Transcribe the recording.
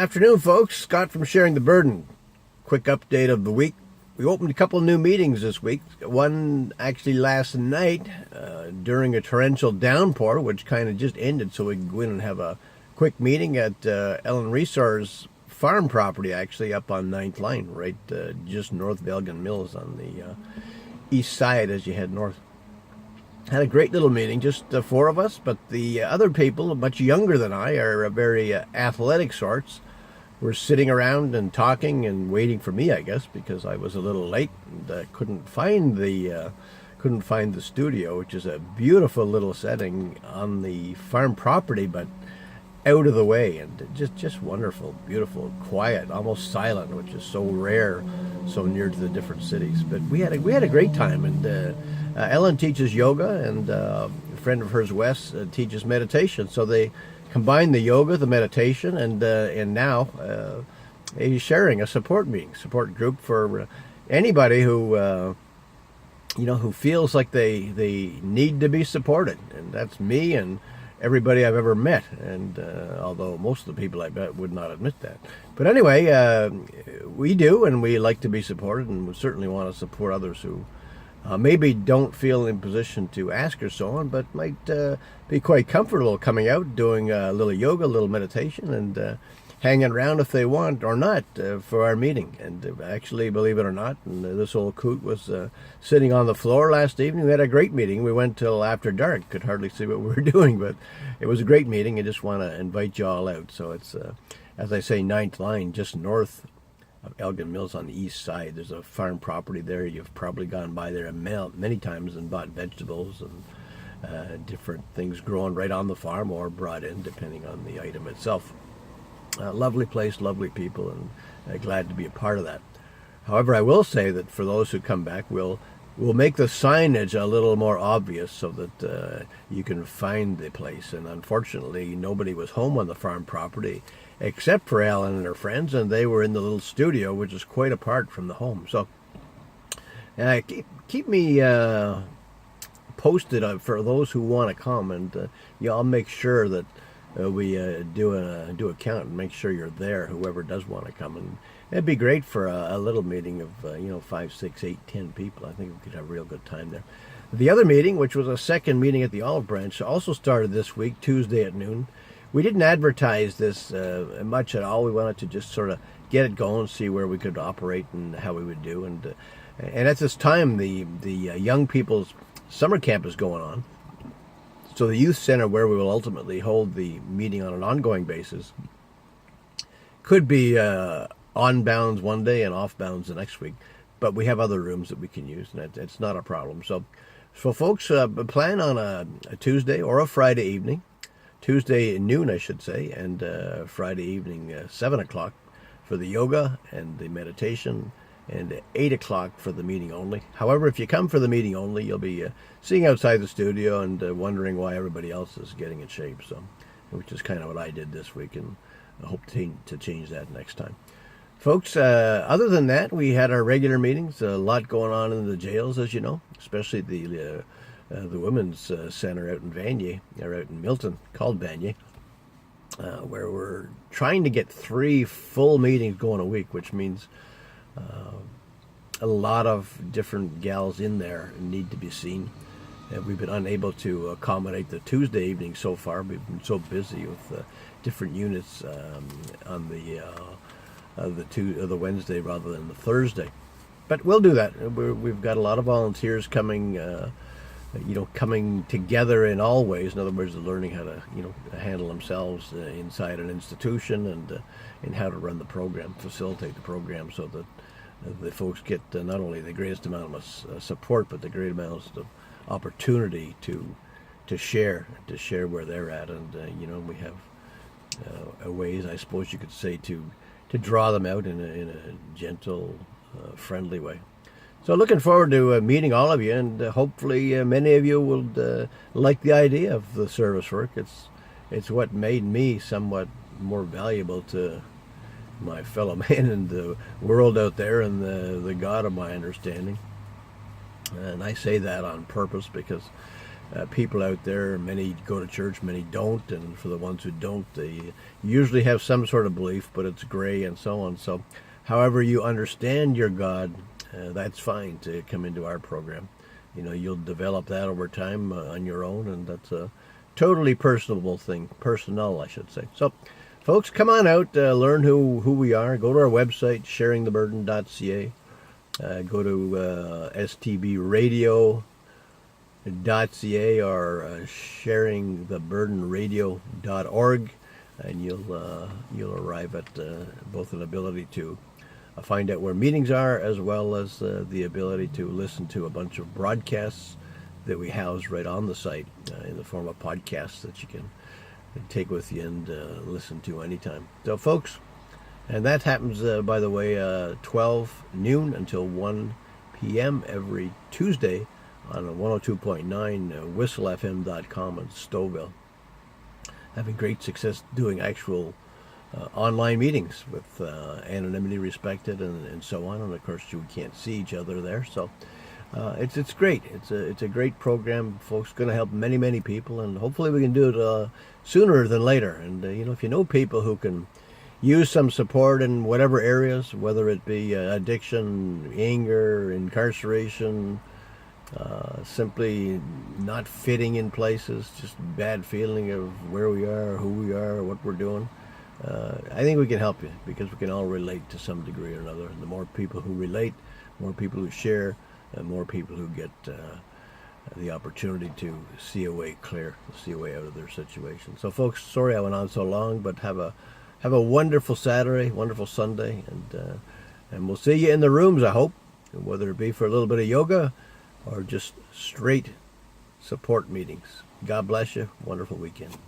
Afternoon, folks. Scott from Sharing the Burden. Quick update of the week. We opened a couple of new meetings this week. One actually last night during a torrential downpour, which kind of just ended, so we could go in and have a quick meeting at Ellen Reesar's farm property, actually up on 9th Line, right just north of Elgin Mills on the east side as you head north. Had a great little meeting, just the four of us, but the other people, much younger than I, are very athletic sorts. We're sitting around and talking and waiting for me, I guess, because I was a little late and couldn't find the studio, which is a beautiful little setting on the farm property, but out of the way, and just wonderful, beautiful, quiet, almost silent, which is so rare, so near to the different cities. But we had a great time, and Ellen teaches yoga, and a friend of hers, Wes, teaches meditation. So they combine the yoga, the meditation, and now he's sharing a support group for anybody who who feels like they need to be supported, and that's me and everybody I've ever met, and although most of the people I met would not admit that. But anyway, we do, and we like to be supported, and we certainly want to support others who maybe don't feel in position to ask or so on, but might be quite comfortable coming out, doing a little yoga, a little meditation, and hanging around if they want or not for our meeting. And actually, believe it or not, and this old coot was sitting on the floor last evening. We had a great meeting. We went till after dark. Could hardly see what we were doing, but it was a great meeting. I just want to invite you all out. So it's, as I say, 9th Line, just north of Elgin Mills on the east side. There's a farm property there. You've probably gone by there many times and bought vegetables and different things growing right on the farm or brought in, depending on the item itself. Lovely place, lovely people, and glad to be a part of that. However, I will say that for those who come back, we'll make the signage a little more obvious so that you can find the place. And unfortunately, nobody was home on the farm property except for Ellen and her friends, and they were in the little studio, which is quite apart from the home. So keep me posted for those who want to come, and I'll make sure that we do a count and make sure you're there, whoever does want to come. And it'd be great for a little meeting of 5, 6, 8, 10 people. I think we could have a real good time there. The other meeting, which was a second meeting at the Olive Branch, also started this week, Tuesday at noon. We didn't advertise this much at all. We wanted to just sort of get it going, see where we could operate and how we would do. And at this time, the young people's summer camp is going on. So the youth center, where we will ultimately hold the meeting on an ongoing basis, could be on bounds one day and off bounds the next week. But we have other rooms that we can use, and it's not a problem. So folks, plan on a Tuesday or a Friday evening. Tuesday noon, I should say, and Friday evening 7 o'clock for the yoga and the meditation, and 8 o'clock for the meeting only. However, if you come for the meeting only, you'll be seeing outside the studio and wondering why everybody else is getting in shape. So, which is kind of what I did this week, and I hope to change that next time. Folks, other than that, we had our regular meetings. A lot going on in the jails, as you know, especially the women's center out in Vanier, or out in Milton, called Vanier, where we're trying to get 3 full meetings going a week, which means a lot of different gals in there need to be seen. We've been unable to accommodate the Tuesday evening so far. We've been so busy with different units on the Wednesday rather than the Thursday. But we'll do that. We've got a lot of volunteers coming coming together in all ways. In other words, learning how to, handle themselves inside an institution, and how to run the program, facilitate the program, so that the folks get not only the greatest amount of support, but the great amounts of opportunity to share where they're at. And we have ways, I suppose you could say, to draw them out in a gentle, friendly way. So looking forward to meeting all of you, and hopefully many of you will like the idea of the service work. It's what made me somewhat more valuable to my fellow man and the world out there, and the God of my understanding. And I say that on purpose because people out there. Many go to church, many don't, and for the ones who don't, they usually have some sort of belief, but it's gray and so on. So however you understand your God, that's fine to come into our program. You'll develop that over time on your own, and that's a totally personal, I should say. So folks, come on out, learn who we are. Go to our website, sharingtheburden.ca. Go to stbradio.ca or sharingtheburdenradio.org, and you'll arrive at both an ability to find out where meetings are, as well as the ability to listen to a bunch of broadcasts that we house right on the site in the form of podcasts that you can take with you and listen to anytime. So folks, and that happens, by the way, 12 noon until 1 p.m. every Tuesday on 102.9 whistlefm.com in Stouffville. Having great success doing actual online meetings with anonymity respected and so on. And of course, you can't see each other there. So it's great. It's a great program, folks. Going to help many people, and hopefully we can do it sooner than later. And if you know people who can use some support in whatever areas, whether it be addiction, anger, incarceration, simply not fitting in places, just bad feeling of where we are, who we are, what we're doing, I think we can help you, because we can all relate to some degree or another. And the more people who relate, more people who share, and more people who get the opportunity to see a way clear, see a way out of their situation. So folks, sorry I went on so long, but have a wonderful Saturday, wonderful Sunday, and we'll see you in the rooms, I hope, whether it be for a little bit of yoga or just straight support meetings. God bless you. Wonderful weekend.